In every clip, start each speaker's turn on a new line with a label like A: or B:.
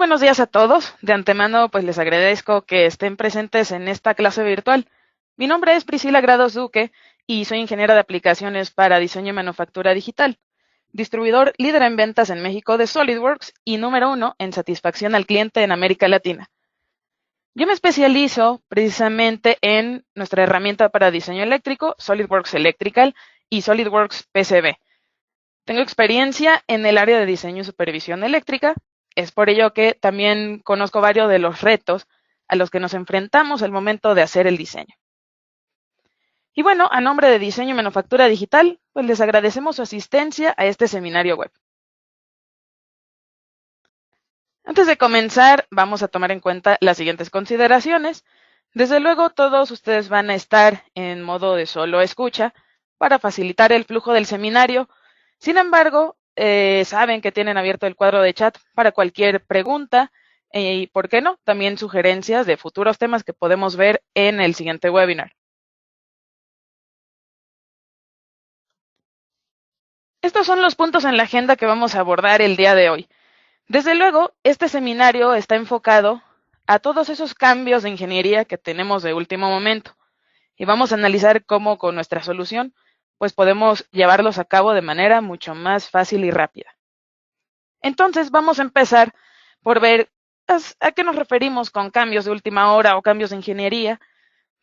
A: buenos días a todos. De antemano, pues les agradezco que estén presentes en esta clase virtual. Mi nombre es Priscila Grados Duque y soy ingeniera de aplicaciones para diseño y manufactura digital, distribuidor líder en ventas en México de SolidWorks y número 1 en satisfacción al cliente en América Latina. Yo me especializo precisamente en nuestra herramienta para diseño eléctrico, SolidWorks Electrical y SolidWorks PCB. Tengo experiencia en el área de diseño y supervisión eléctrica. Es por ello que también conozco varios de los retos a los que nos enfrentamos al momento de hacer el diseño. Y bueno, a nombre de Diseño y Manufactura Digital, pues les agradecemos su asistencia a este seminario web. Antes de comenzar, vamos a tomar en cuenta las siguientes consideraciones. Desde luego, todos ustedes van a estar en modo de solo escucha para facilitar el flujo del seminario. Sin embargo, saben que tienen abierto el cuadro de chat para cualquier pregunta y, ¿por qué no?, también sugerencias de futuros temas que podemos ver en el siguiente webinar. Estos son los puntos en la agenda que vamos a abordar el día de hoy. Desde luego, este seminario está enfocado a todos esos cambios de ingeniería que tenemos de último momento y vamos a analizar cómo con nuestra solución pues podemos llevarlos a cabo de manera mucho más fácil y rápida. Entonces vamos a empezar por ver a qué nos referimos con cambios de última hora o cambios de ingeniería.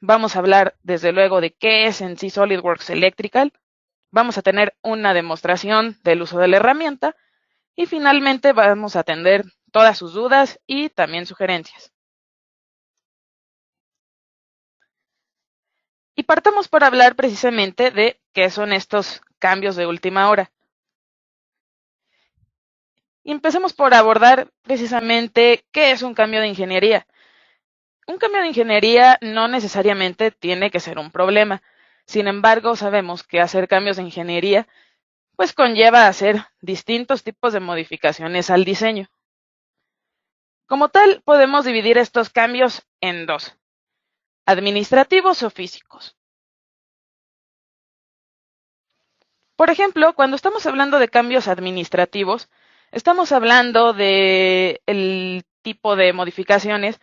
A: Vamos a hablar desde luego de qué es en sí SolidWorks Electrical. Vamos a tener una demostración del uso de la herramienta y finalmente vamos a atender todas sus dudas y también sugerencias. Y partamos por hablar precisamente de qué son estos cambios de última hora. Y empecemos por abordar precisamente qué es un cambio de ingeniería. Un cambio de ingeniería no necesariamente tiene que ser un problema. Sin embargo, sabemos que hacer cambios de ingeniería pues conlleva hacer distintos tipos de modificaciones al diseño. Como tal, podemos dividir estos cambios en dos: administrativos o físicos. Por ejemplo, cuando estamos hablando de cambios administrativos, estamos hablando de el tipo de modificaciones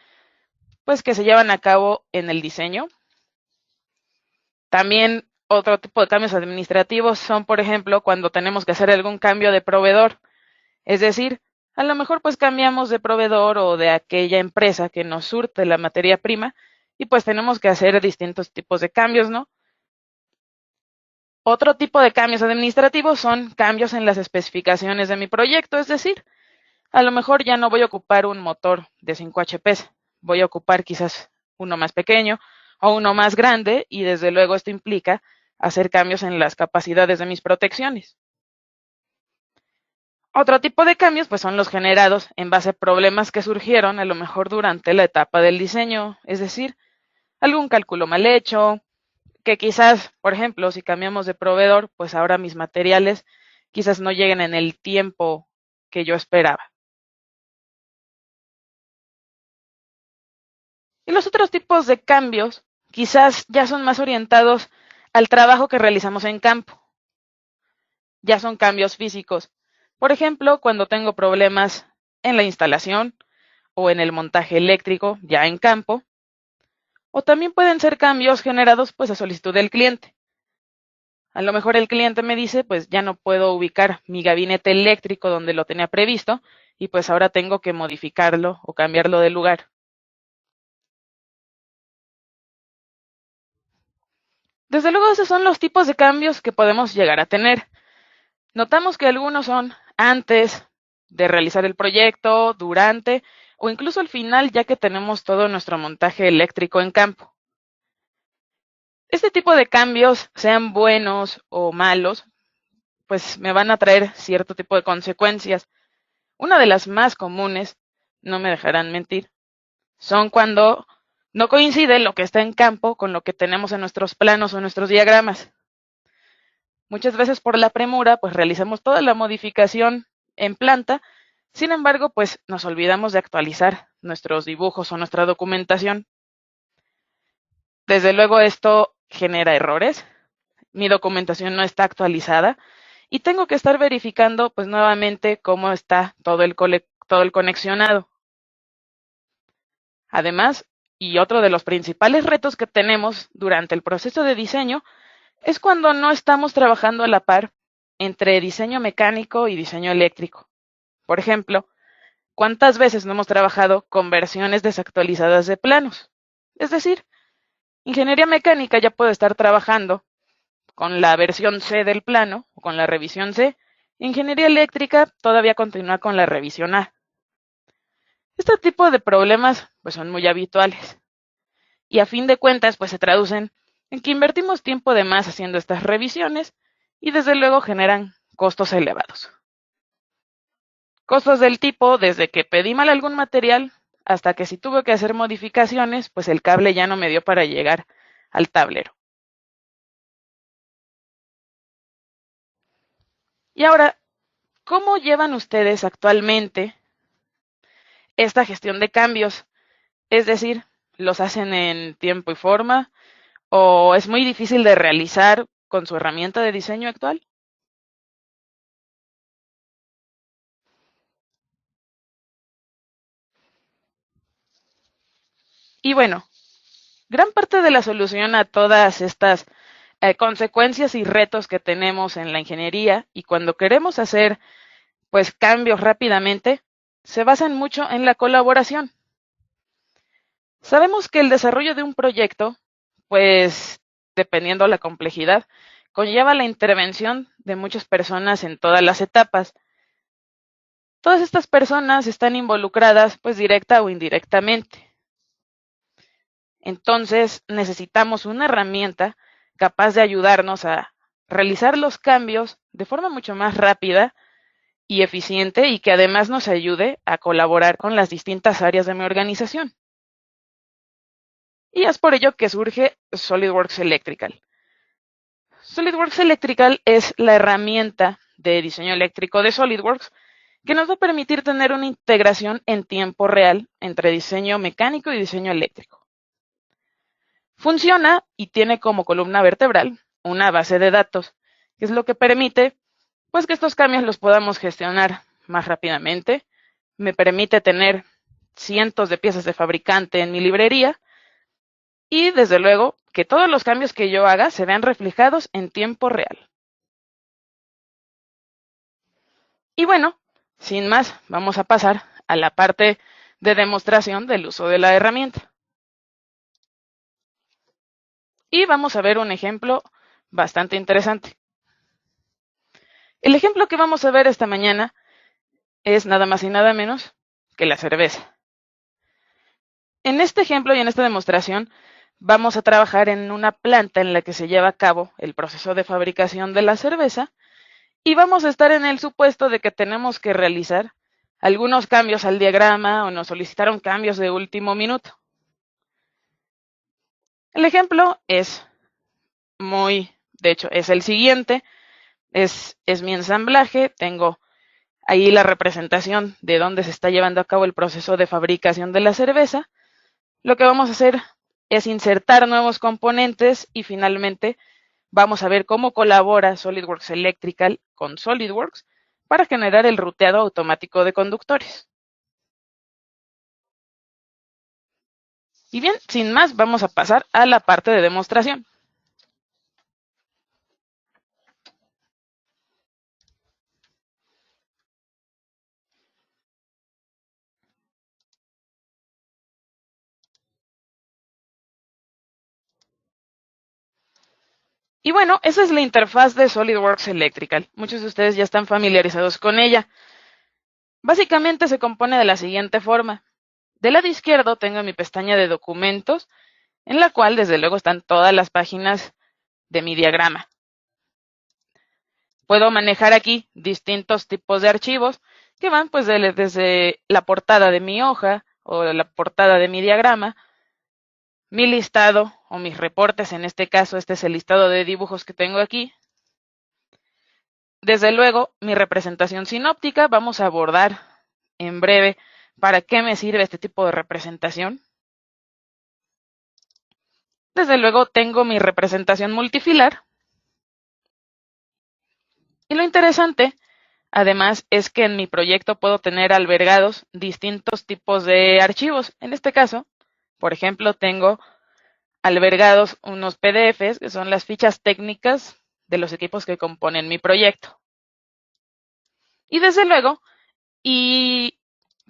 A: pues que se llevan a cabo en el diseño. También otro tipo de cambios administrativos son, por ejemplo, cuando tenemos que hacer algún cambio de proveedor. Es decir, a lo mejor pues cambiamos de proveedor o de aquella empresa que nos surte la materia prima y pues tenemos que hacer distintos tipos de cambios, ¿no? Otro tipo de cambios administrativos son cambios en las especificaciones de mi proyecto, es decir, a lo mejor ya no voy a ocupar un motor de 5 HP, voy a ocupar quizás uno más pequeño o uno más grande y desde luego esto implica hacer cambios en las capacidades de mis protecciones. Otro tipo de cambios pues son los generados en base a problemas que surgieron a lo mejor durante la etapa del diseño, es decir, algún cálculo mal hecho, que quizás, por ejemplo, si cambiamos de proveedor, pues ahora mis materiales quizás no lleguen en el tiempo que yo esperaba. Y los otros tipos de cambios quizás ya son más orientados al trabajo que realizamos en campo. Ya son cambios físicos. Por ejemplo, cuando tengo problemas en la instalación o en el montaje eléctrico ya en campo, o también pueden ser cambios generados pues a solicitud del cliente. A lo mejor el cliente me dice, pues ya no puedo ubicar mi gabinete eléctrico donde lo tenía previsto y pues ahora tengo que modificarlo o cambiarlo de lugar. Desde luego, esos son los tipos de cambios que podemos llegar a tener. Notamos que algunos son antes de realizar el proyecto, durante o incluso al final, ya que tenemos todo nuestro montaje eléctrico en campo. Este tipo de cambios, sean buenos o malos, pues me van a traer cierto tipo de consecuencias. Una de las más comunes, no me dejarán mentir, son cuando no coincide lo que está en campo con lo que tenemos en nuestros planos o nuestros diagramas. Muchas veces por la premura, pues realizamos toda la modificación en planta, sin embargo, pues nos olvidamos de actualizar nuestros dibujos o nuestra documentación. Desde luego esto genera errores, mi documentación no está actualizada y tengo que estar verificando pues nuevamente cómo está todo el conexionado. Además, y otro de los principales retos que tenemos durante el proceso de diseño es cuando no estamos trabajando a la par entre diseño mecánico y diseño eléctrico. Por ejemplo, ¿cuántas veces no hemos trabajado con versiones desactualizadas de planos? Es decir, ingeniería mecánica ya puede estar trabajando con la versión C del plano o con la revisión C. Ingeniería eléctrica todavía continúa con la revisión A. Este tipo de problemas pues son muy habituales y a fin de cuentas pues se traducen en que invertimos tiempo de más haciendo estas revisiones y desde luego generan costos elevados. Costos del tipo desde que pedí mal algún material hasta que si tuve que hacer modificaciones, pues el cable ya no me dio para llegar al tablero. Y ahora, ¿cómo llevan ustedes actualmente esta gestión de cambios? Es decir, ¿los hacen en tiempo y forma o es muy difícil de realizar con su herramienta de diseño actual? Y bueno, gran parte de la solución a todas estas consecuencias y retos que tenemos en la ingeniería y cuando queremos hacer pues cambios rápidamente se basan mucho en la colaboración. Sabemos que el desarrollo de un proyecto, pues dependiendo de la complejidad, conlleva la intervención de muchas personas en todas las etapas. Todas estas personas están involucradas pues directa o indirectamente. Entonces necesitamos una herramienta capaz de ayudarnos a realizar los cambios de forma mucho más rápida y eficiente y que además nos ayude a colaborar con las distintas áreas de mi organización. Y es por ello que surge SolidWorks Electrical. SolidWorks Electrical es la herramienta de diseño eléctrico de SolidWorks que nos va a permitir tener una integración en tiempo real entre diseño mecánico y diseño eléctrico. Funciona y tiene como columna vertebral una base de datos, que es lo que permite pues que estos cambios los podamos gestionar más rápidamente. Me permite tener cientos de piezas de fabricante en mi librería y desde luego que todos los cambios que yo haga se vean reflejados en tiempo real. Y bueno, sin más, vamos a pasar a la parte de demostración del uso de la herramienta. Y vamos a ver un ejemplo bastante interesante. El ejemplo que vamos a ver esta mañana es nada más y nada menos que la cerveza. En este ejemplo y en esta demostración vamos a trabajar en una planta en la que se lleva a cabo el proceso de fabricación de la cerveza y vamos a estar en el supuesto de que tenemos que realizar algunos cambios al diagrama o nos solicitaron cambios de último minuto. El ejemplo es de hecho, es el siguiente, es mi ensamblaje, tengo ahí la representación de dónde se está llevando a cabo el proceso de fabricación de la cerveza. Lo que vamos a hacer es insertar nuevos componentes y finalmente vamos a ver cómo colabora SolidWorks Electrical con SolidWorks para generar el ruteado automático de conductores. Y bien, sin más, vamos a pasar a la parte de demostración. Y bueno, esa es la interfaz de SolidWorks Electrical. Muchos de ustedes ya están familiarizados con ella. Básicamente se compone de la siguiente forma. Del lado izquierdo tengo mi pestaña de documentos, en la cual desde luego están todas las páginas de mi diagrama. Puedo manejar aquí distintos tipos de archivos que van pues desde la portada de mi hoja o la portada de mi diagrama, mi listado o mis reportes, en este caso este es el listado de dibujos que tengo aquí. Desde luego, mi representación sinóptica, vamos a abordar en breve para qué me sirve este tipo de representación. Desde luego, tengo mi representación multifilar. Y lo interesante, además, es que en mi proyecto puedo tener albergados distintos tipos de archivos. En este caso, Por ejemplo, tengo albergados unos PDFs que son las fichas técnicas de los equipos que componen mi proyecto. Y desde luego, y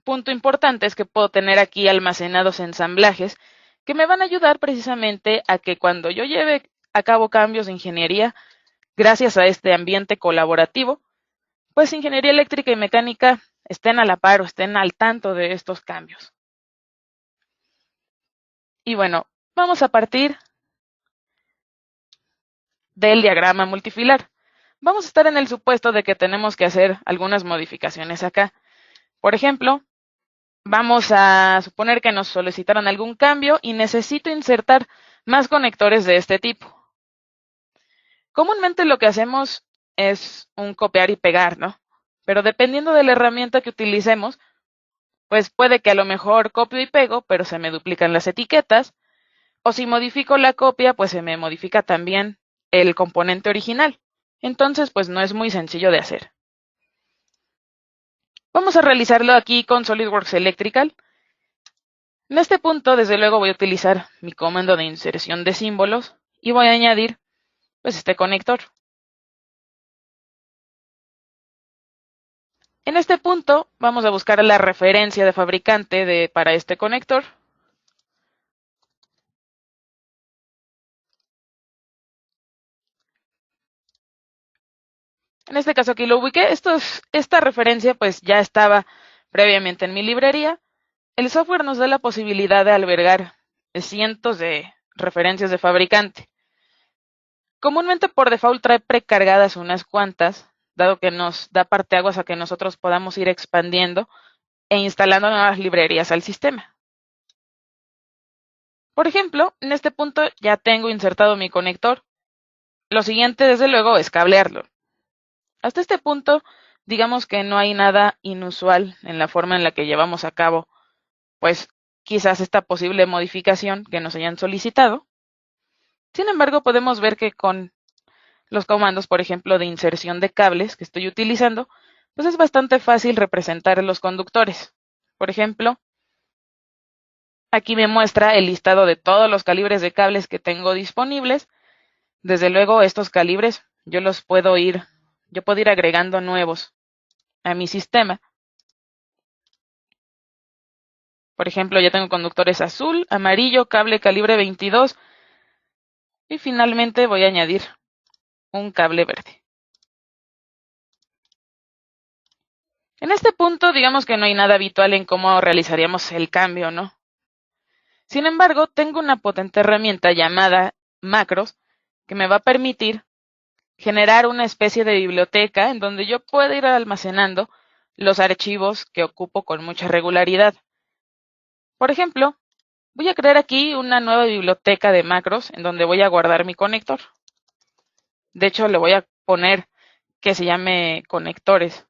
A: punto importante es que puedo tener aquí almacenados ensamblajes que me van a ayudar precisamente a que cuando yo lleve a cabo cambios de ingeniería, gracias a este ambiente colaborativo, pues ingeniería eléctrica y mecánica estén a la par o estén al tanto de estos cambios. Y bueno, vamos a partir del diagrama multifilar. Vamos a estar en el supuesto de que tenemos que hacer algunas modificaciones acá. Por ejemplo, vamos a suponer que nos solicitaron algún cambio y necesito insertar más conectores de este tipo. Comúnmente lo que hacemos es un copiar y pegar, ¿no? Pero dependiendo de la herramienta que utilicemos, pues puede que a lo mejor copio y pego, pero se me duplican las etiquetas, o si modifico la copia, pues se me modifica también el componente original. Entonces, pues no es muy sencillo de hacer. Vamos a realizarlo aquí con SolidWorks Electrical. En este punto, desde luego, voy a utilizar mi comando de inserción de símbolos y voy a añadir pues este conector. En este punto, vamos a buscar la referencia de fabricante para este conector. En este caso aquí lo ubiqué. Esta referencia pues ya estaba previamente en mi librería. El software nos da la posibilidad de albergar cientos de referencias de fabricante. Comúnmente por default trae precargadas unas cuantas, dado que nos da parteaguas a que nosotros podamos ir expandiendo e instalando nuevas librerías al sistema. Por ejemplo, en este punto ya tengo insertado mi conector. Lo siguiente, desde luego, es cablearlo. Hasta este punto, digamos que no hay nada inusual en la forma en la que llevamos a cabo, pues quizás esta posible modificación que nos hayan solicitado. Sin embargo, podemos ver que con los comandos, por ejemplo, de inserción de cables que estoy utilizando, pues es bastante fácil representar los conductores. Por ejemplo, aquí me muestra el listado de todos los calibres de cables que tengo disponibles. Desde luego, estos calibres yo puedo ir agregando nuevos a mi sistema. Por ejemplo, ya tengo conductores azul, amarillo, cable calibre 22 y finalmente voy a añadir un cable verde. En este punto, digamos que no hay nada habitual en cómo realizaríamos el cambio, ¿no? Sin embargo, tengo una potente herramienta llamada macros que me va a permitir generar una especie de biblioteca en donde yo pueda ir almacenando los archivos que ocupo con mucha regularidad. Por ejemplo, voy a crear aquí una nueva biblioteca de macros en donde voy a guardar mi conector. De hecho, le voy a poner que se llame conectores.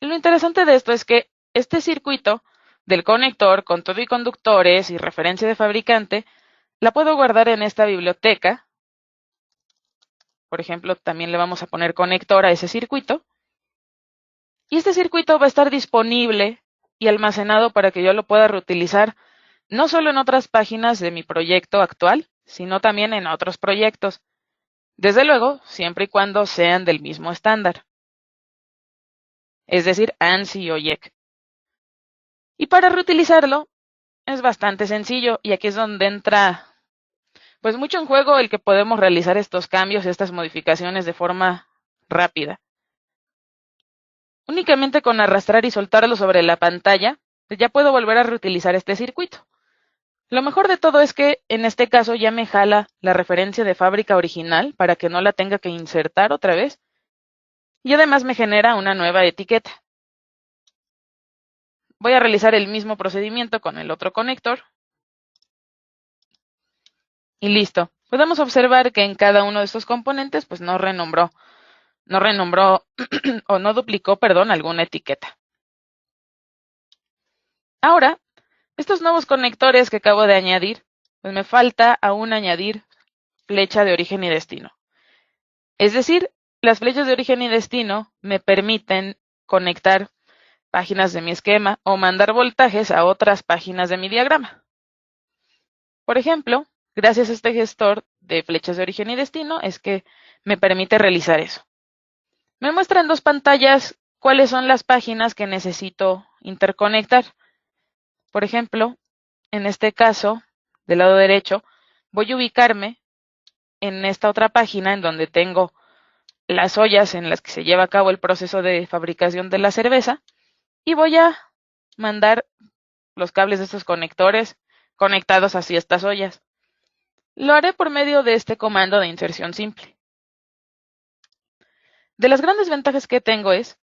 A: Lo interesante de esto es que este circuito del conector con todo y conductores y referencia de fabricante la puedo guardar en esta biblioteca. Por ejemplo, también le vamos a poner conector a ese circuito. Y este circuito va a estar disponible y almacenado para que yo lo pueda reutilizar no solo en otras páginas de mi proyecto actual, sino también en otros proyectos. Desde luego, siempre y cuando sean del mismo estándar, es decir, ANSI o IEC. Y para reutilizarlo es bastante sencillo y aquí es donde entra pues mucho en juego el que podemos realizar estos cambios, estas modificaciones de forma rápida. Únicamente con arrastrar y soltarlo sobre la pantalla, ya puedo volver a reutilizar este circuito. Lo mejor de todo es que en este caso ya me jala la referencia de fábrica original para que no la tenga que insertar otra vez y además me genera una nueva etiqueta. Voy a realizar el mismo procedimiento con el otro conector y listo. Podemos observar que en cada uno de estos componentes pues no renombró o no duplicó, perdón, alguna etiqueta. Ahora, estos nuevos conectores que acabo de añadir, pues me falta aún añadir flecha de origen y destino. Es decir, las flechas de origen y destino me permiten conectar páginas de mi esquema o mandar voltajes a otras páginas de mi diagrama. Por ejemplo, gracias a este gestor de flechas de origen y destino es que me permite realizar eso. Me muestra en dos pantallas cuáles son las páginas que necesito interconectar. Por ejemplo, en este caso, del lado derecho, voy a ubicarme en esta otra página en donde tengo las ollas en las que se lleva a cabo el proceso de fabricación de la cerveza y voy a mandar los cables de estos conectores conectados hacia estas ollas. Lo haré por medio de este comando de inserción simple. De las grandes ventajas que tengo es,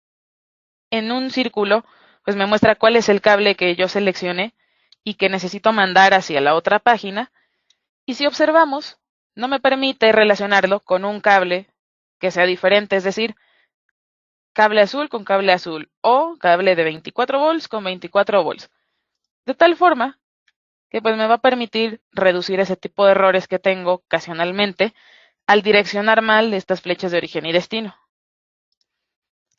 A: en un círculo, pues me muestra cuál es el cable que yo seleccioné y que necesito mandar hacia la otra página. Y si observamos, no me permite relacionarlo con un cable que sea diferente, es decir, cable azul con cable azul o cable de 24 volts con 24 volts. De tal forma que pues me va a permitir reducir ese tipo de errores que tengo ocasionalmente al direccionar mal estas flechas de origen y destino.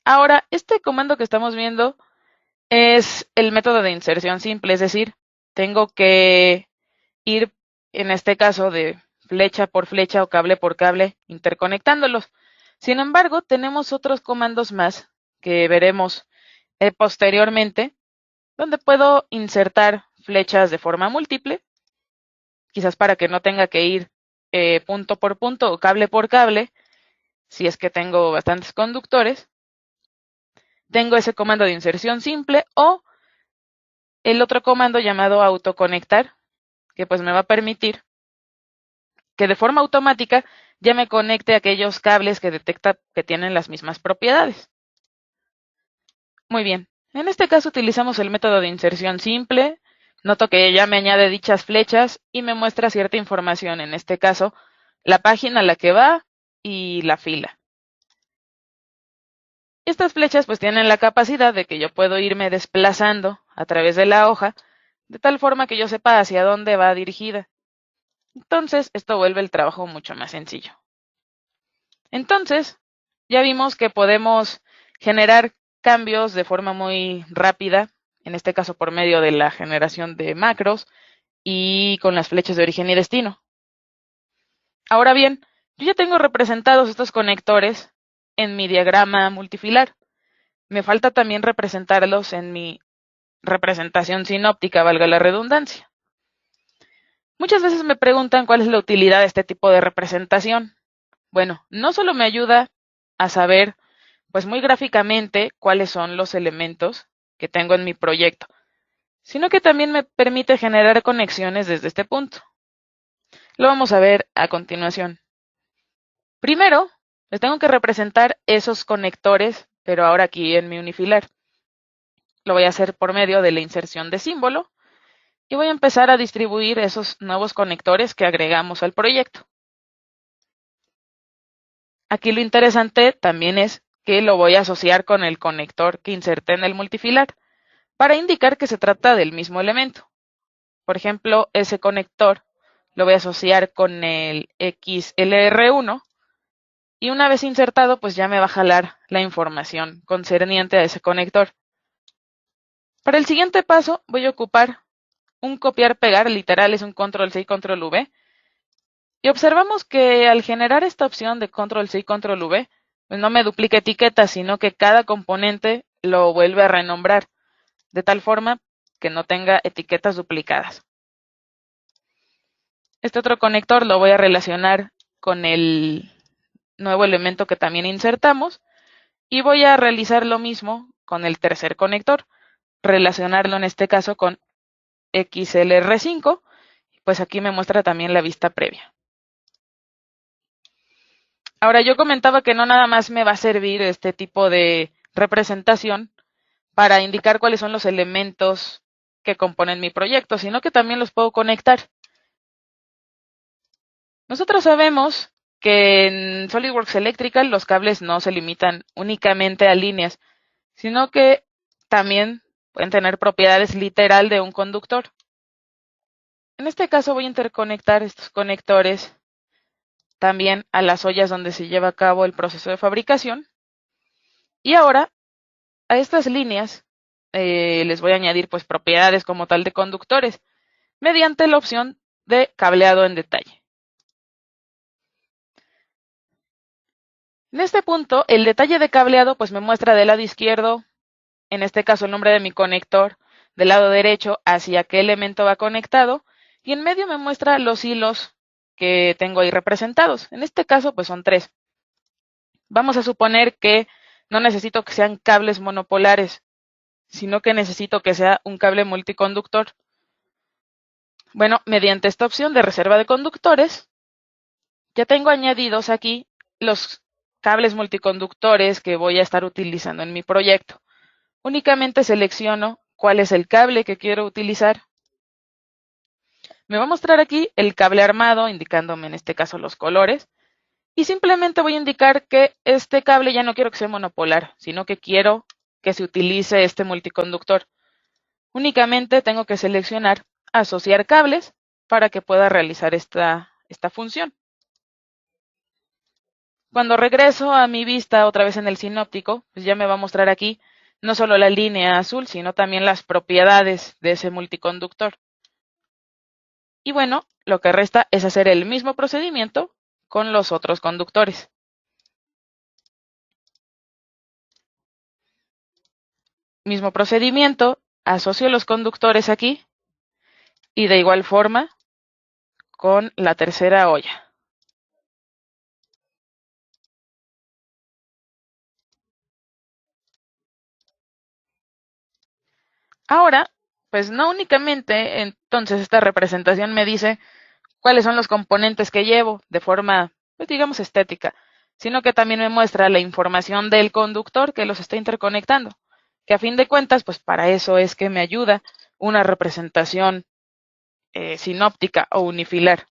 A: Ahora, este comando que estamos viendo es el método de inserción simple, es decir, tengo que ir, en este caso, de flecha por flecha o cable por cable, interconectándolos. Sin embargo, tenemos otros comandos más que veremos posteriormente, donde puedo insertar flechas de forma múltiple, quizás para que no tenga que ir punto por punto o cable por cable, si es que tengo bastantes conductores. Tengo ese comando de inserción simple o el otro comando llamado autoconectar, que pues me va a permitir que de forma automática ya me conecte a aquellos cables que detecta que tienen las mismas propiedades. Muy bien, en este caso utilizamos el método de inserción simple. Noto que ya me añade dichas flechas y me muestra cierta información, en este caso, la página a la que va y la fila. Estas flechas pues tienen la capacidad de que yo puedo irme desplazando a través de la hoja, de tal forma que yo sepa hacia dónde va dirigida. Entonces, esto vuelve el trabajo mucho más sencillo. Entonces, ya vimos que podemos generar cambios de forma muy rápida, en este caso por medio de la generación de macros y con las flechas de origen y destino. Ahora bien, yo ya tengo representados estos conectores en mi diagrama multifilar. Me falta también representarlos en mi representación sinóptica, valga la redundancia. Muchas veces me preguntan cuál es la utilidad de este tipo de representación. Bueno, no solo me ayuda a saber, pues muy gráficamente, cuáles son los elementos que tengo en mi proyecto, sino que también me permite generar conexiones desde este punto. Lo vamos a ver a continuación. Primero, les tengo que representar esos conectores, pero ahora aquí en mi unifilar. Lo voy a hacer por medio de la inserción de símbolo y voy a empezar a distribuir esos nuevos conectores que agregamos al proyecto. Aquí lo interesante también es que lo voy a asociar con el conector que inserté en el multifilar para indicar que se trata del mismo elemento. Por ejemplo, ese conector lo voy a asociar con el XLR1 y una vez insertado, pues ya me va a jalar la información concerniente a ese conector. Para el siguiente paso voy a ocupar un copiar-pegar, literal es un control-C y control-V. Y observamos que al generar esta opción de control-C y control-V, pues no me duplica etiquetas, sino que cada componente lo vuelve a renombrar, de tal forma que no tenga etiquetas duplicadas. Este otro conector lo voy a relacionar con el nuevo elemento que también insertamos y voy a realizar lo mismo con el tercer conector, relacionarlo en este caso con XLR5, pues aquí me muestra también la vista previa. Ahora, yo comentaba que no nada más me va a servir este tipo de representación para indicar cuáles son los elementos que componen mi proyecto, sino que también los puedo conectar. Nosotros sabemos que en SolidWorks Electrical los cables no se limitan únicamente a líneas, sino que también pueden tener propiedades literal de un conductor. En este caso voy a interconectar estos conectores también a las ollas donde se lleva a cabo el proceso de fabricación. Y ahora, a estas líneas les voy a añadir pues propiedades como tal de conductores mediante la opción de cableado en detalle. En este punto, el detalle de cableado pues me muestra del lado izquierdo, en este caso el nombre de mi conector, del lado derecho hacia qué elemento va conectado, y en medio me muestra los hilos que tengo ahí representados. En este caso pues son 3. Vamos a suponer que no necesito que sean cables monopolares, sino que necesito que sea un cable multiconductor. Bueno, mediante esta opción de reserva de conductores, ya tengo añadidos aquí los cables multiconductores que voy a estar utilizando en mi proyecto. Únicamente selecciono cuál es el cable que quiero utilizar. Me va a mostrar aquí el cable armado, indicándome en este caso los colores. Y simplemente voy a indicar que este cable ya no quiero que sea monopolar, sino que quiero que se utilice este multiconductor. Únicamente tengo que seleccionar asociar cables para que pueda realizar esta función. Cuando regreso a mi vista otra vez en el sinóptico, pues ya me va a mostrar aquí no solo la línea azul, sino también las propiedades de ese multiconductor. Y bueno, lo que resta es hacer el mismo procedimiento con los otros conductores. Mismo procedimiento, asocio los conductores aquí y de igual forma con la tercera olla. Ahora, pues no únicamente entonces esta representación me dice cuáles son los componentes que llevo de forma, pues digamos, estética, sino que también me muestra la información del conductor que los está interconectando, que a fin de cuentas, pues para eso es que me ayuda una representación sinóptica o unifilar.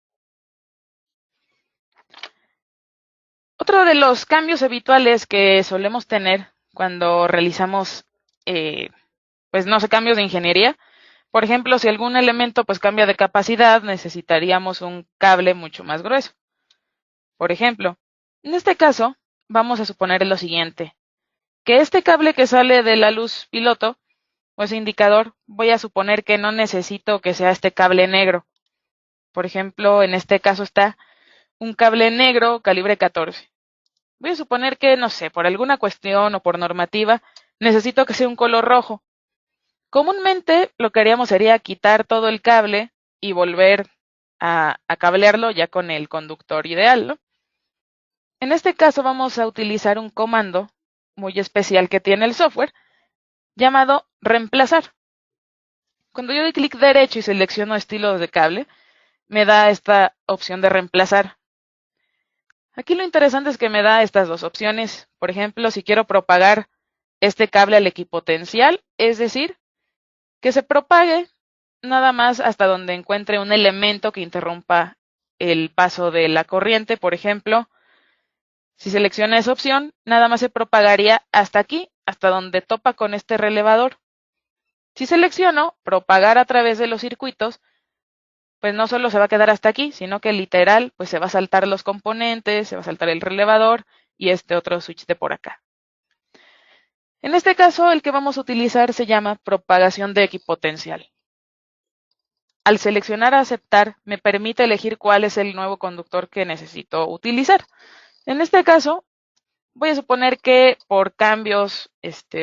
A: Otro de los cambios habituales que solemos tener cuando realizamos, pues no sé, cambios de ingeniería. Por ejemplo, si algún elemento pues cambia de capacidad, necesitaríamos un cable mucho más grueso. Por ejemplo, en este caso, vamos a suponer lo siguiente, que este cable que sale de la luz piloto, o ese indicador, voy a suponer que no necesito que sea este cable negro. Por ejemplo, en este caso está un cable negro calibre 14. Voy a suponer que, no sé, por alguna cuestión o por normativa, necesito que sea un color rojo. Comúnmente lo que haríamos sería quitar todo el cable y volver a cablearlo ya con el conductor ideal, ¿no? En este caso vamos a utilizar un comando muy especial que tiene el software llamado reemplazar. Cuando yo doy clic derecho y selecciono estilo de cable, me da esta opción de reemplazar. Aquí lo interesante es que me da estas dos opciones. Por ejemplo, si quiero propagar este cable al equipotencial, es decir, que se propague nada más hasta donde encuentre un elemento que interrumpa el paso de la corriente. Por ejemplo, si selecciona esa opción, nada más se propagaría hasta aquí, hasta donde topa con este relevador. Si selecciono propagar a través de los circuitos, pues no solo se va a quedar hasta aquí, sino que literal, pues se va a saltar los componentes, se va a saltar el relevador y este otro switch de por acá. En este caso, el que vamos a utilizar se llama propagación de equipotencial. Al seleccionar aceptar, me permite elegir cuál es el nuevo conductor que necesito utilizar. En este caso, voy a suponer que por cambios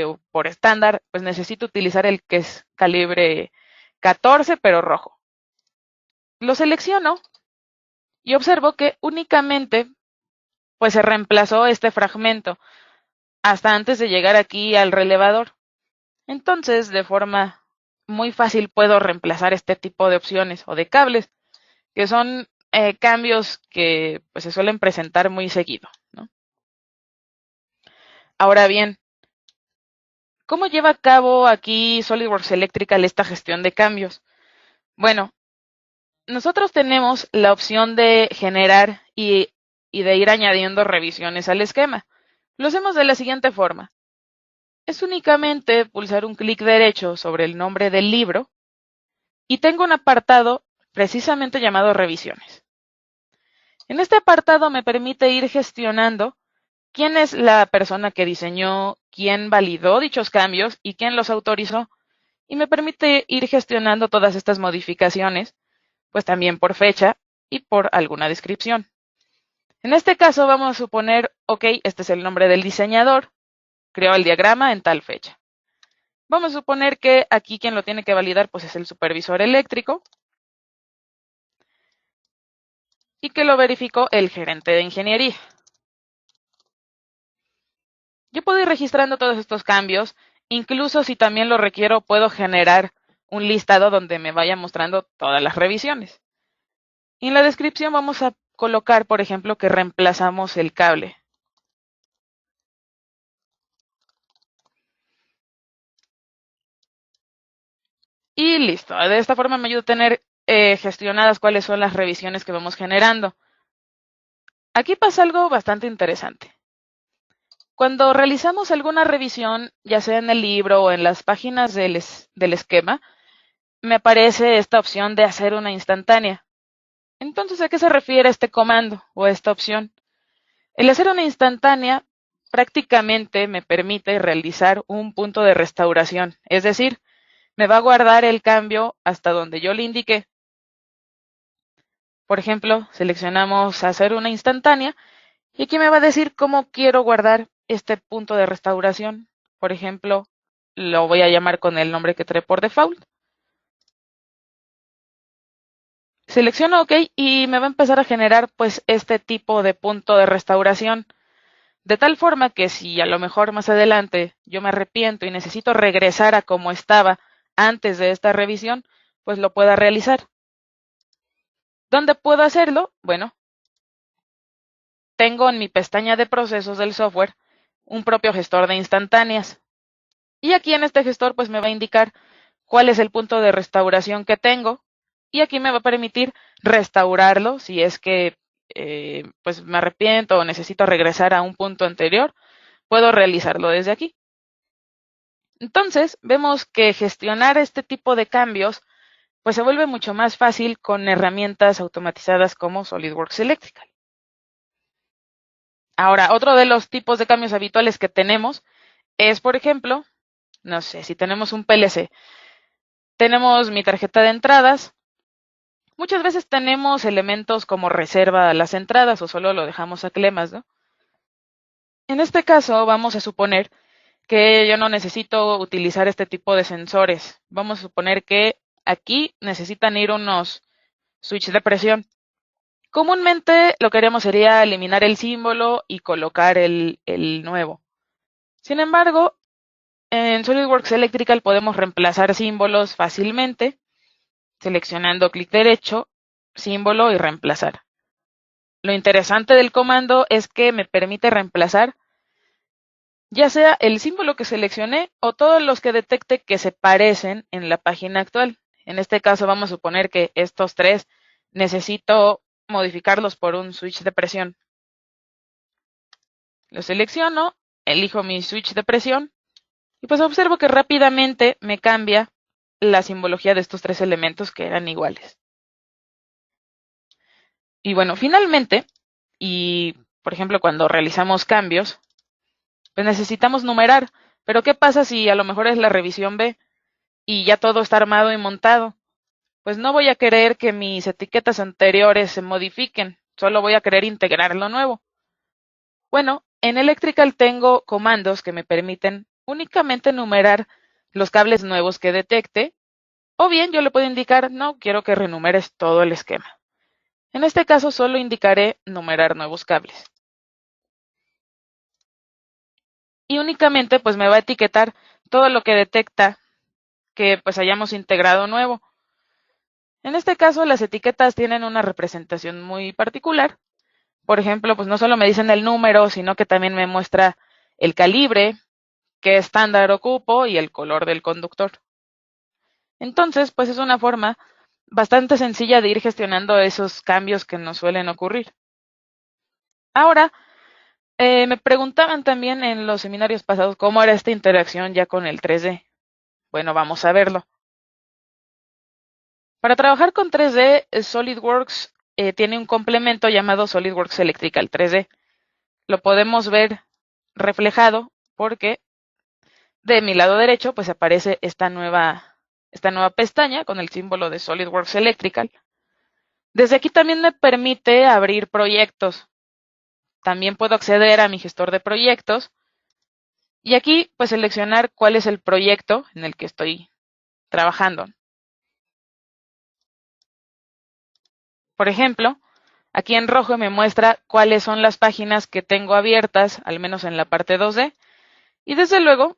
A: o por estándar, pues necesito utilizar el que es calibre 14, pero rojo. Lo selecciono y observo que únicamente pues se reemplazó este fragmento hasta antes de llegar aquí al relevador. Entonces, de forma muy fácil puedo reemplazar este tipo de opciones o de cables, que son cambios que pues, se suelen presentar muy seguido, ¿no? Ahora bien, ¿cómo lleva a cabo aquí SolidWorks Electrical esta gestión de cambios? Bueno, nosotros tenemos la opción de generar y de ir añadiendo revisiones al esquema. Lo hacemos de la siguiente forma. Es únicamente pulsar un clic derecho sobre el nombre del libro y tengo un apartado precisamente llamado revisiones. En este apartado me permite ir gestionando quién es la persona que diseñó, quién validó dichos cambios y quién los autorizó. Y me permite ir gestionando todas estas modificaciones, pues también por fecha y por alguna descripción. En este caso vamos a suponer, ok, este es el nombre del diseñador, creó el diagrama en tal fecha. Vamos a suponer que aquí quien lo tiene que validar pues es el supervisor eléctrico y que lo verificó el gerente de ingeniería. Yo puedo ir registrando todos estos cambios, incluso si también lo requiero puedo generar un listado donde me vaya mostrando todas las revisiones. Y en la descripción vamos a colocar, por ejemplo, que reemplazamos el cable. Y listo. De esta forma me ayuda a tener gestionadas cuáles son las revisiones que vamos generando. Aquí pasa algo bastante interesante. Cuando realizamos alguna revisión, ya sea en el libro o en las páginas del esquema, me aparece esta opción de hacer una instantánea. Entonces, ¿a qué se refiere este comando o esta opción? El hacer una instantánea prácticamente me permite realizar un punto de restauración, es decir, me va a guardar el cambio hasta donde yo le indique. Por ejemplo, seleccionamos hacer una instantánea y aquí me va a decir cómo quiero guardar este punto de restauración. Por ejemplo, lo voy a llamar con el nombre que trae por default. Selecciono OK y me va a empezar a generar pues este tipo de punto de restauración. De tal forma que si a lo mejor más adelante yo me arrepiento y necesito regresar a como estaba antes de esta revisión, pues lo pueda realizar. ¿Dónde puedo hacerlo? Bueno, tengo en mi pestaña de procesos del software un propio gestor de instantáneas. Y aquí en este gestor pues me va a indicar cuál es el punto de restauración que tengo y aquí me va a permitir restaurarlo si es que pues me arrepiento o necesito regresar a un punto anterior, puedo realizarlo desde aquí. Entonces vemos que gestionar este tipo de cambios pues se vuelve mucho más fácil con herramientas automatizadas como SolidWorks Electrical. Ahora, otro de los tipos de cambios habituales que tenemos es, por ejemplo, no sé, si tenemos un PLC, tenemos mi tarjeta de entradas, muchas veces tenemos elementos como reserva a las entradas o solo lo dejamos a clemas, ¿no? En este caso vamos a suponer que yo no necesito utilizar este tipo de sensores. Vamos a suponer que aquí necesitan ir unos switches de presión. Comúnmente lo que haríamos sería eliminar el símbolo y colocar el nuevo. Sin embargo, en SolidWorks Electrical podemos reemplazar símbolos fácilmente, seleccionando clic derecho, símbolo y reemplazar. Lo interesante del comando es que me permite reemplazar ya sea el símbolo que seleccioné o todos los que detecte que se parecen en la página actual. En este caso vamos a suponer que estos tres necesito modificarlos por un switch de presión. Lo selecciono, elijo mi switch de presión y pues observo que rápidamente me cambia la simbología de estos tres elementos que eran iguales. Y bueno, finalmente, y por ejemplo cuando realizamos cambios, pues necesitamos numerar. Pero ¿qué pasa si a lo mejor es la revisión B y ya todo está armado y montado? Pues no voy a querer que mis etiquetas anteriores se modifiquen, solo voy a querer integrar lo nuevo. Bueno, en Electrical tengo comandos que me permiten únicamente numerar los cables nuevos que detecte, o bien yo le puedo indicar, no, quiero que renumeres todo el esquema. En este caso solo indicaré numerar nuevos cables. Y únicamente pues me va a etiquetar todo lo que detecta que pues hayamos integrado nuevo. En este caso las etiquetas tienen una representación muy particular. Por ejemplo, pues no solo me dicen el número, sino que también me muestra el calibre, qué estándar ocupo y el color del conductor. Entonces, pues es una forma bastante sencilla de ir gestionando esos cambios que nos suelen ocurrir. Ahora, me preguntaban también en los seminarios pasados cómo era esta interacción ya con el 3D. Bueno, vamos a verlo. Para trabajar con 3D, SolidWorks tiene un complemento llamado SolidWorks Electrical 3D. lo podemos ver reflejado porque de mi lado derecho pues aparece esta nueva pestaña con el símbolo de SolidWorks Electrical. Desde aquí también me permite abrir proyectos. También puedo acceder a mi gestor de proyectos y aquí pues seleccionar cuál es el proyecto en el que estoy trabajando. Por ejemplo, aquí en rojo me muestra cuáles son las páginas que tengo abiertas, al menos en la parte 2D. Y desde luego,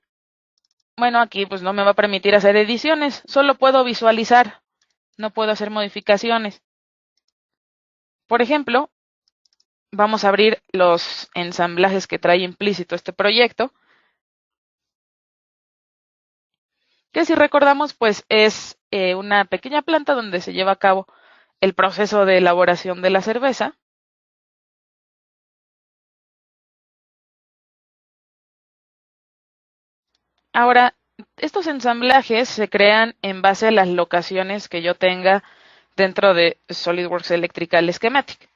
A: bueno, aquí pues no me va a permitir hacer ediciones, solo puedo visualizar, no puedo hacer modificaciones. Por ejemplo, vamos a abrir los ensamblajes que trae implícito este proyecto, que si recordamos pues es una pequeña planta donde se lleva a cabo el proceso de elaboración de la cerveza. Ahora, estos ensamblajes se crean en base a las locaciones que yo tenga dentro de SolidWorks Electrical Schematic.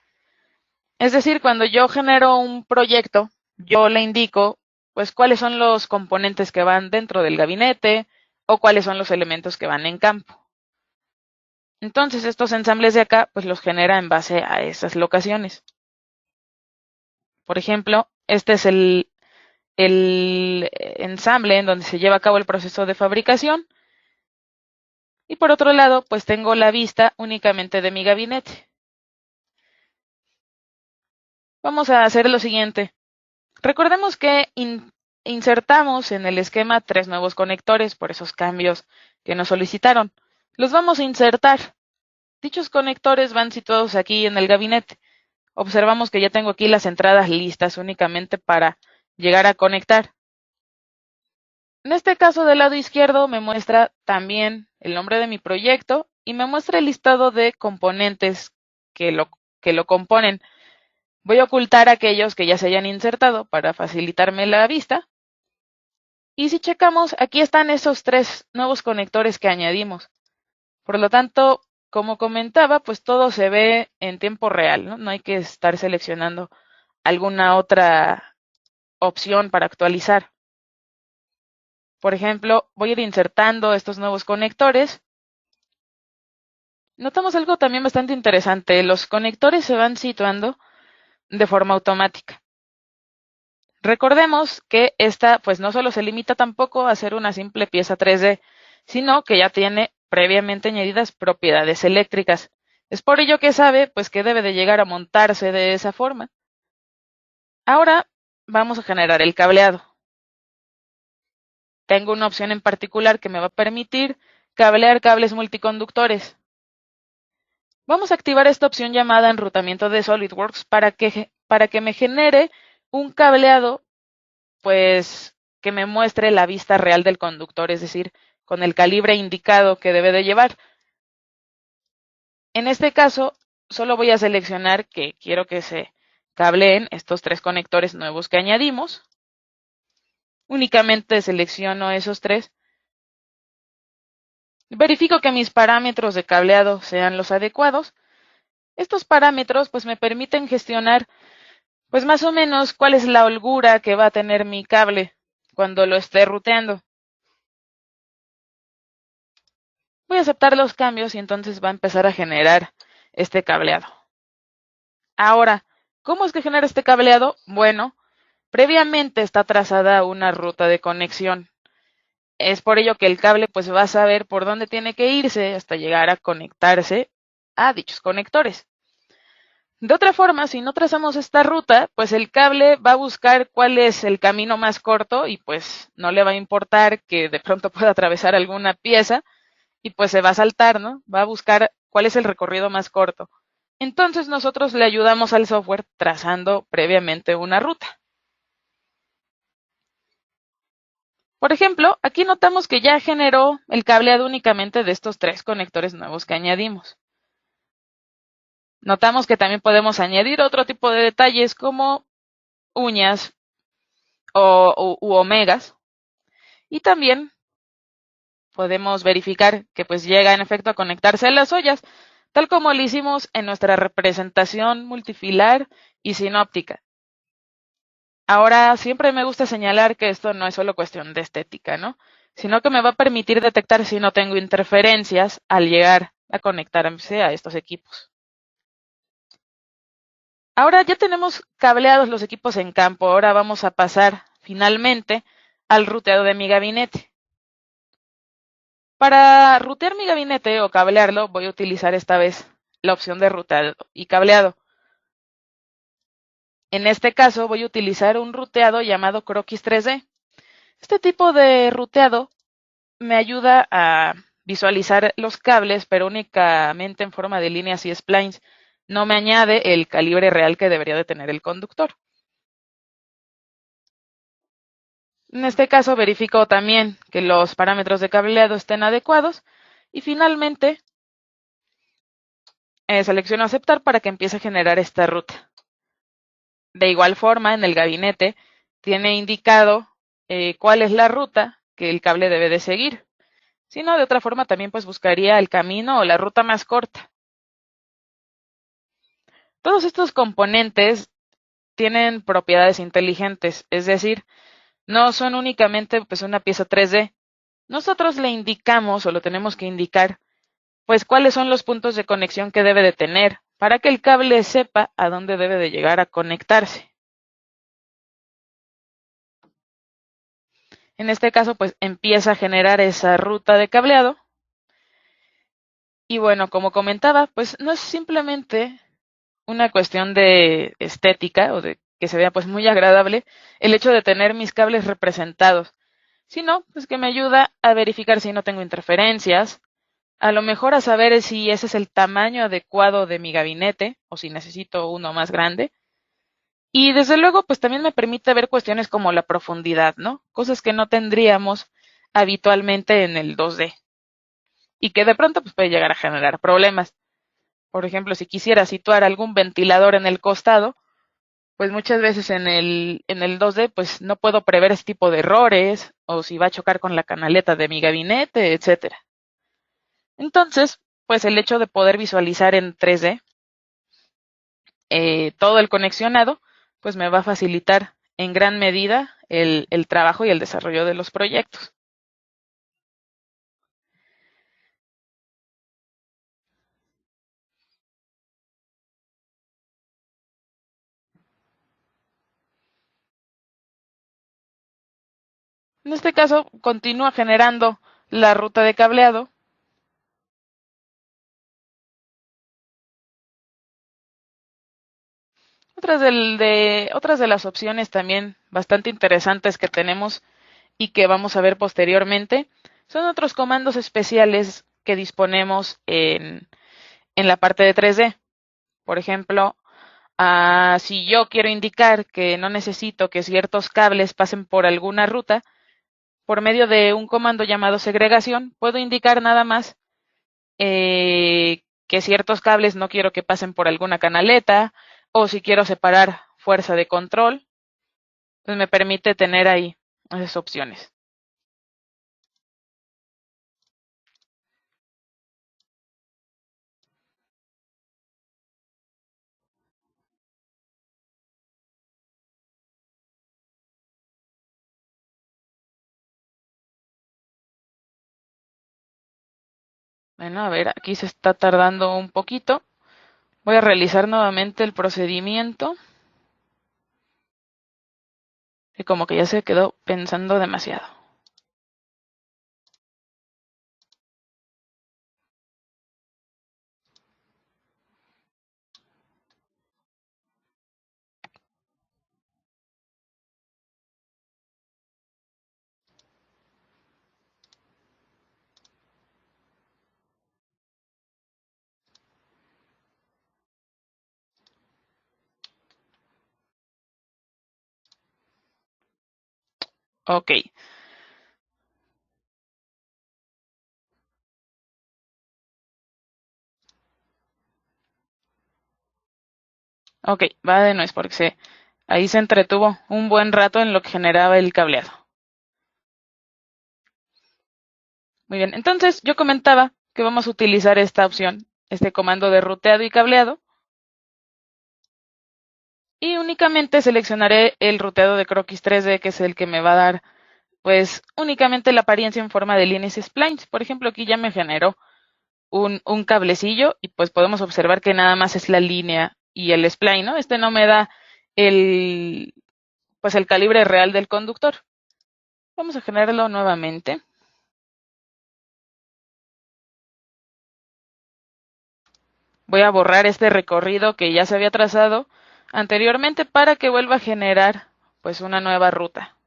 A: Es decir, cuando yo genero un proyecto, yo le indico pues cuáles son los componentes que van dentro del gabinete o cuáles son los elementos que van en campo. Entonces, estos ensambles de acá pues los genera en base a esas locaciones. Por ejemplo, este es el ensamble en donde se lleva a cabo el proceso de fabricación. Y por otro lado, pues tengo la vista únicamente de mi gabinete. Vamos a hacer lo siguiente. Recordemos que insertamos en el esquema 3 nuevos conectores por esos cambios que nos solicitaron. Los vamos a insertar. Dichos conectores van situados aquí en el gabinete. Observamos que ya tengo aquí las entradas listas únicamente para llegar a conectar. En este caso del lado izquierdo me muestra también el nombre de mi proyecto y me muestra el listado de componentes que lo componen. Voy a ocultar aquellos que ya se hayan insertado para facilitarme la vista. Y si checamos, aquí están esos 3 nuevos conectores que añadimos. Por lo tanto, como comentaba, pues todo se ve en tiempo real, ¿no? No hay que estar seleccionando alguna otra opción para actualizar. Por ejemplo, voy a ir insertando estos nuevos conectores. Notamos algo también bastante interesante. Los conectores se van situando de forma automática. Recordemos que esta pues no solo se limita tampoco a ser una simple pieza 3D, sino que ya tiene previamente añadidas propiedades eléctricas. Es por ello que sabe pues que debe de llegar a montarse de esa forma. Ahora vamos a generar el cableado. Tengo una opción en particular que me va a permitir cablear cables multiconductores. Vamos a activar esta opción llamada enrutamiento de SolidWorks para que me genere un cableado pues que me muestre la vista real del conductor, es decir, con el calibre indicado que debe de llevar. En este caso, solo voy a seleccionar que quiero que se cableen estos 3 conectores nuevos que añadimos. Únicamente selecciono esos 3. Verifico que mis parámetros de cableado sean los adecuados. Estos parámetros pues me permiten gestionar pues más o menos cuál es la holgura que va a tener mi cable cuando lo esté ruteando. Voy a aceptar los cambios y entonces va a empezar a generar este cableado. Ahora, ¿cómo es que genera este cableado? Bueno, previamente está trazada una ruta de conexión. Es por ello que el cable pues va a saber por dónde tiene que irse hasta llegar a conectarse a dichos conectores. De otra forma, si no trazamos esta ruta, pues el cable va a buscar cuál es el camino más corto y pues no le va a importar que de pronto pueda atravesar alguna pieza y pues se va a saltar, ¿no? Va a buscar cuál es el recorrido más corto. Entonces nosotros le ayudamos al software trazando previamente una ruta. Por ejemplo, aquí notamos que ya generó el cableado únicamente de estos 3 conectores nuevos que añadimos. Notamos que también podemos añadir otro tipo de detalles como uñas u omegas. Y también podemos verificar que pues llega en efecto a conectarse a las ollas, tal como lo hicimos en nuestra representación multifilar y sinóptica. Ahora, siempre me gusta señalar que esto no es solo cuestión de estética, ¿no? Sino que me va a permitir detectar si no tengo interferencias al llegar a conectarse a estos equipos. Ahora ya tenemos cableados los equipos en campo. Ahora vamos a pasar finalmente al ruteado de mi gabinete. Para rutear mi gabinete o cablearlo, voy a utilizar esta vez la opción de ruteado y cableado. En este caso voy a utilizar un ruteado llamado Croquis 3D. Este tipo de ruteado me ayuda a visualizar los cables, pero únicamente en forma de líneas y splines. No me añade el calibre real que debería de tener el conductor. En este caso verifico también que los parámetros de cableado estén adecuados y finalmente selecciono aceptar para que empiece a generar esta ruta. De igual forma, en el gabinete tiene indicado cuál es la ruta que el cable debe de seguir. Si no, de otra forma también pues buscaría el camino o la ruta más corta. Todos estos componentes tienen propiedades inteligentes, es decir, no son únicamente pues una pieza 3D. Nosotros le indicamos o lo tenemos que indicar pues cuáles son los puntos de conexión que debe de tener para que el cable sepa a dónde debe de llegar a conectarse. En este caso, pues empieza a generar esa ruta de cableado. Y bueno, como comentaba, pues no es simplemente una cuestión de estética o de que se vea pues muy agradable el hecho de tener mis cables representados, sino pues que me ayuda a verificar si no tengo interferencias, a lo mejor a saber si ese es el tamaño adecuado de mi gabinete o si necesito uno más grande. Y desde luego, pues también me permite ver cuestiones como la profundidad, ¿no? Cosas que no tendríamos habitualmente en el 2D y que de pronto pues, puede llegar a generar problemas. Por ejemplo, si quisiera situar algún ventilador en el costado, pues muchas veces en el 2D pues no puedo prever ese tipo de errores o si va a chocar con la canaleta de mi gabinete, etcétera. Entonces, pues el hecho de poder visualizar en 3D todo el conexionado, pues me va a facilitar en gran medida el trabajo y el desarrollo de los proyectos. En este caso, continúa generando la ruta de cableado. Otras de las opciones también bastante interesantes que tenemos y que vamos a ver posteriormente son otros comandos especiales que disponemos en la parte de 3D. Por ejemplo, si yo quiero indicar que no necesito que ciertos cables pasen por alguna ruta, por medio de un comando llamado segregación, puedo indicar nada más que ciertos cables no quiero que pasen por alguna canaleta o si quiero separar fuerza de control, pues me permite tener ahí esas opciones. Bueno, a ver, aquí se está tardando un poquito. Voy a realizar nuevamente el procedimiento. Y como que ya se quedó pensando demasiado. Ok, ok, va de nuez porque ahí se entretuvo un buen rato en lo que generaba el cableado. Muy bien, entonces yo comentaba que vamos a utilizar esta opción, este comando de ruteado y cableado. y únicamente seleccionaré el ruteado de croquis 3D, que es el que me va a dar pues únicamente la apariencia en forma de líneas y splines. Por ejemplo, aquí ya me generó un cablecillo y pues podemos observar que nada más es la línea y el spline, ¿no? Este no me da el, pues el calibre real del conductor. Vamos a generarlo nuevamente. Voy a borrar este recorrido que ya se había trazado anteriormente para que vuelva a generar pues una nueva ruta.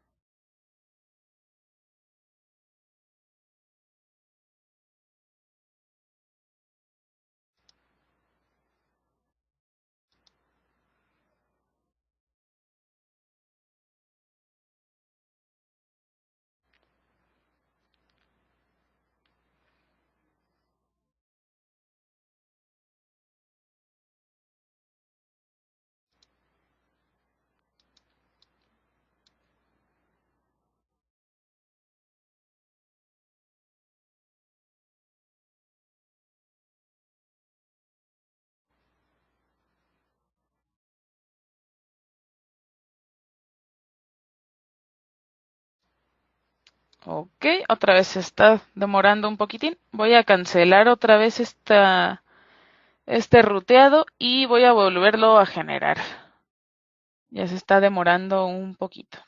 A: Ok, otra vez se está demorando un poquitín. Voy a cancelar otra vez este ruteado y voy a volverlo a generar. Ya se está demorando un poquito.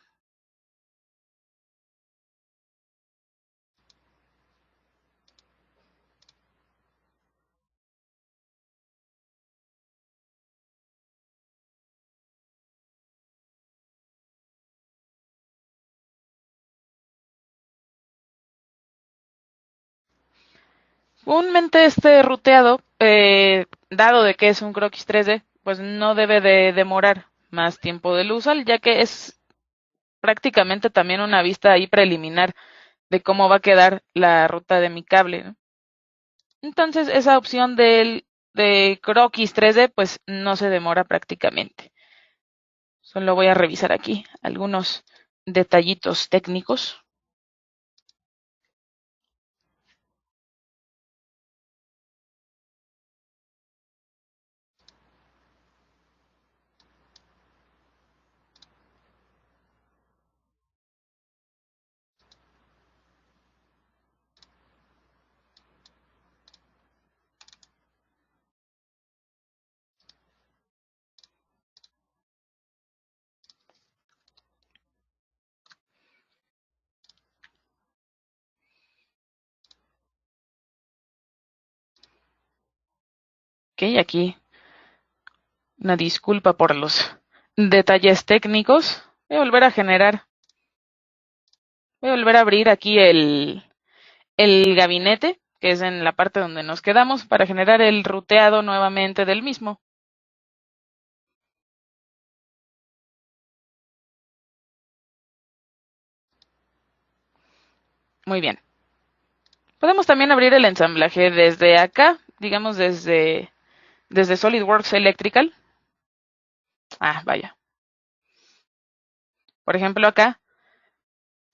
A: Comúnmente este ruteado, dado de que es un croquis 3D, pues no debe de demorar más tiempo del usual, ya que es prácticamente también una vista ahí preliminar de cómo va a quedar la ruta de mi cable, ¿no? Entonces, esa opción de croquis 3D, pues no se demora prácticamente. Solo voy a revisar aquí algunos detallitos técnicos. Ok, aquí una disculpa por los detalles técnicos. Voy a volver a generar, voy a volver a abrir aquí el gabinete, que es en la parte donde nos quedamos, para generar el ruteado nuevamente del mismo. Muy bien. Podemos también abrir el ensamblaje desde acá, digamos desde SolidWorks Electrical. Ah, vaya. Por ejemplo, acá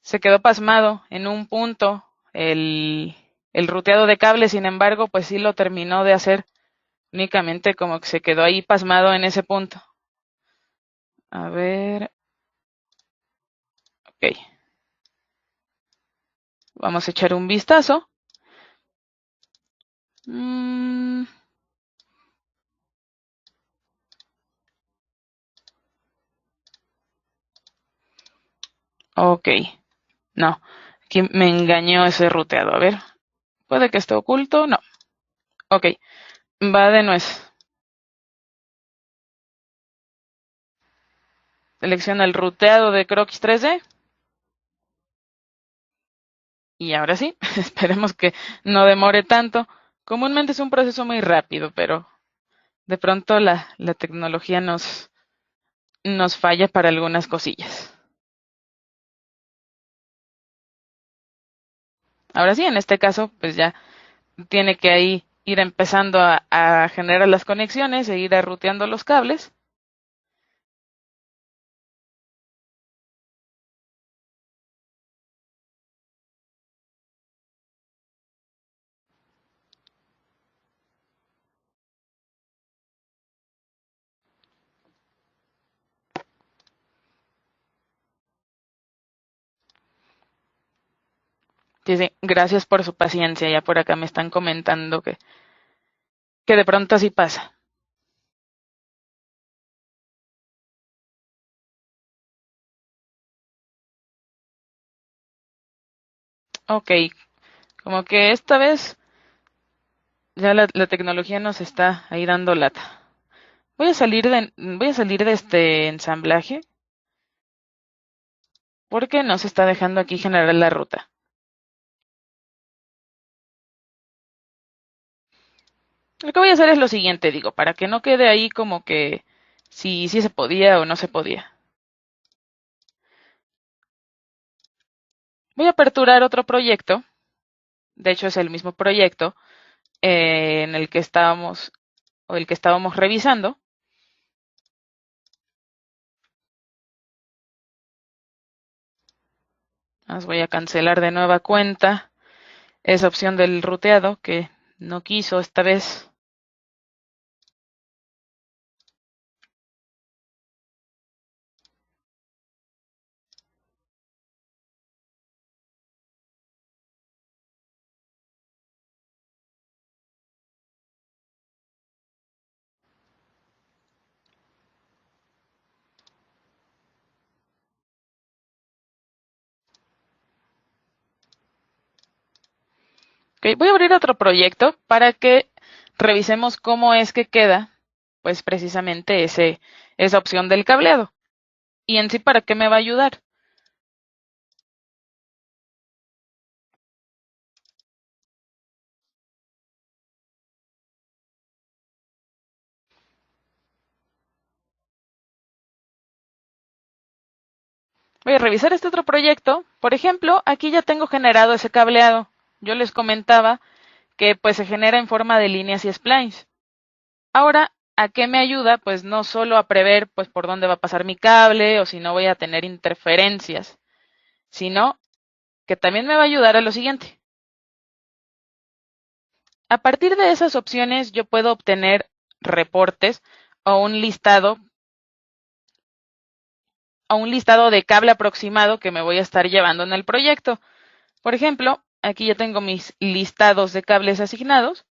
A: se quedó pasmado en un punto el ruteado de cable, sin embargo, pues sí lo terminó de hacer, únicamente como que se quedó ahí pasmado en ese punto. A ver, ok, vamos a echar un vistazo. Mm, ok, no, aquí me engañó ese ruteado. A ver, puede que esté oculto, no. Ok, va de nuez. Selecciona el ruteado de Croquis 3D. Y ahora sí, esperemos que no demore tanto. Comúnmente es un proceso muy rápido, pero de pronto la tecnología nos falla para algunas cosillas. Ahora sí, en este caso, pues ya tiene que ahí ir empezando a generar las conexiones e ir ruteando los cables. Sí, sí, gracias por su paciencia. Ya por acá me están comentando que de pronto así pasa. Ok, como que esta vez ya la tecnología nos está ahí dando lata. Voy a salir de este ensamblaje porque nos está dejando aquí generar la ruta. Lo que voy a hacer es lo siguiente, digo, para que no quede ahí como que si se podía o no se podía. Voy a aperturar otro proyecto, de hecho es el mismo proyecto en el que estábamos o el que estábamos revisando. Voy a cancelar de nueva cuenta esa opción del ruteado que no quiso esta vez. Ok, voy a abrir otro proyecto para que revisemos cómo es que queda, pues precisamente esa opción del cableado. Y en sí, ¿para qué me va a ayudar? Voy a revisar este otro proyecto. Por ejemplo, aquí ya tengo generado ese cableado. Yo les comentaba que pues se genera en forma de líneas y splines. Ahora, ¿a qué me ayuda? Pues no solo a prever pues por dónde va a pasar mi cable o si no voy a tener interferencias, sino que también me va a ayudar a lo siguiente. A partir de esas opciones yo puedo obtener reportes o un listado de cable aproximado que me voy a estar llevando en el proyecto. Por ejemplo, aquí ya tengo mis listados de cables asignados.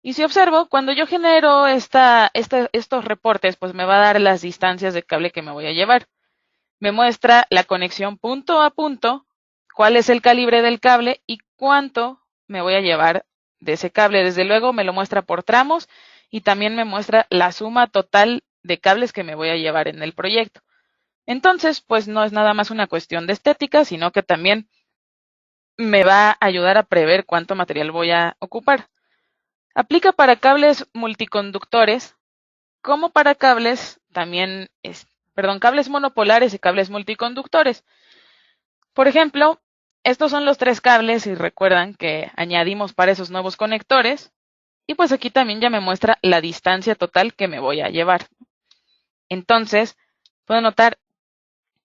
A: Y si observo, cuando yo genero estos reportes, pues me va a dar las distancias de cable que me voy a llevar. Me muestra la conexión punto a punto, cuál es el calibre del cable y cuánto me voy a llevar de ese cable. Desde luego me lo muestra por tramos y también me muestra la suma total de cables que me voy a llevar en el proyecto. Entonces, pues no es nada más una cuestión de estética, sino que también me va a ayudar a prever cuánto material voy a ocupar. Aplica para cables multiconductores como para cables monopolares y cables multiconductores. Por ejemplo, estos son los tres cables y recuerdan que añadimos para esos nuevos conectores y pues aquí también ya me muestra la distancia total que me voy a llevar. Entonces, puedo notar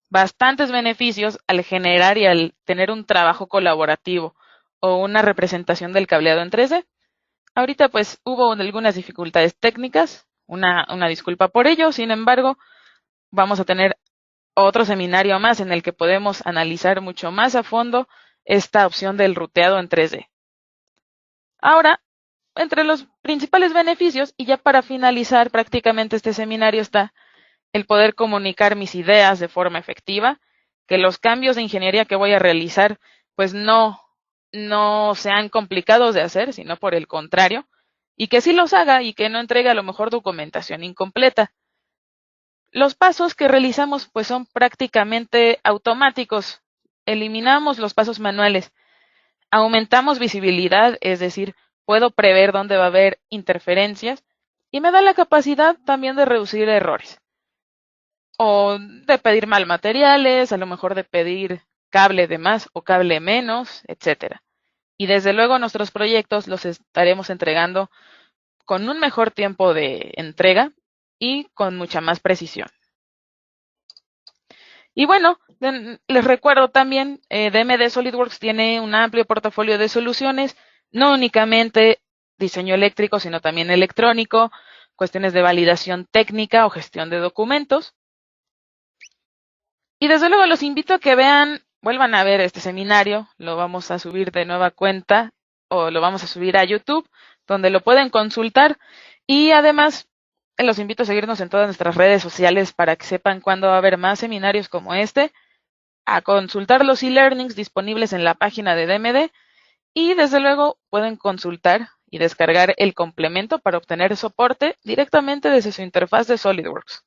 A: bastantes beneficios al generar y al tener un trabajo colaborativo o una representación del cableado en 3D. Ahorita pues hubo algunas dificultades técnicas, una disculpa por ello, sin embargo, vamos a tener otro seminario más en el que podemos analizar mucho más a fondo esta opción del ruteado en 3D. Ahora, entre los principales beneficios, y ya para finalizar prácticamente este seminario está el poder comunicar mis ideas de forma efectiva, que los cambios de ingeniería que voy a realizar pues no sean complicados de hacer, sino por el contrario, y que sí los haga y que no entregue a lo mejor documentación incompleta. Los pasos que realizamos pues son prácticamente automáticos. Eliminamos los pasos manuales. Aumentamos visibilidad, es decir, puedo prever dónde va a haber interferencias y me da la capacidad también de reducir errores o de pedir mal materiales, a lo mejor de pedir cable de más o cable menos, etcétera. Y desde luego nuestros proyectos los estaremos entregando con un mejor tiempo de entrega y con mucha más precisión. Y bueno, les recuerdo también, DMD SolidWorks tiene un amplio portafolio de soluciones, no únicamente diseño eléctrico, sino también electrónico, cuestiones de validación técnica o gestión de documentos. Y desde luego los invito a que vean, vuelvan a ver este seminario, lo vamos a subir de nueva cuenta o lo vamos a subir a YouTube, donde lo pueden consultar. Y además, los invito a seguirnos en todas nuestras redes sociales para que sepan cuándo va a haber más seminarios como este, a consultar los e-learnings disponibles en la página de DMD y desde luego pueden consultar y descargar el complemento para obtener soporte directamente desde su interfaz de SolidWorks.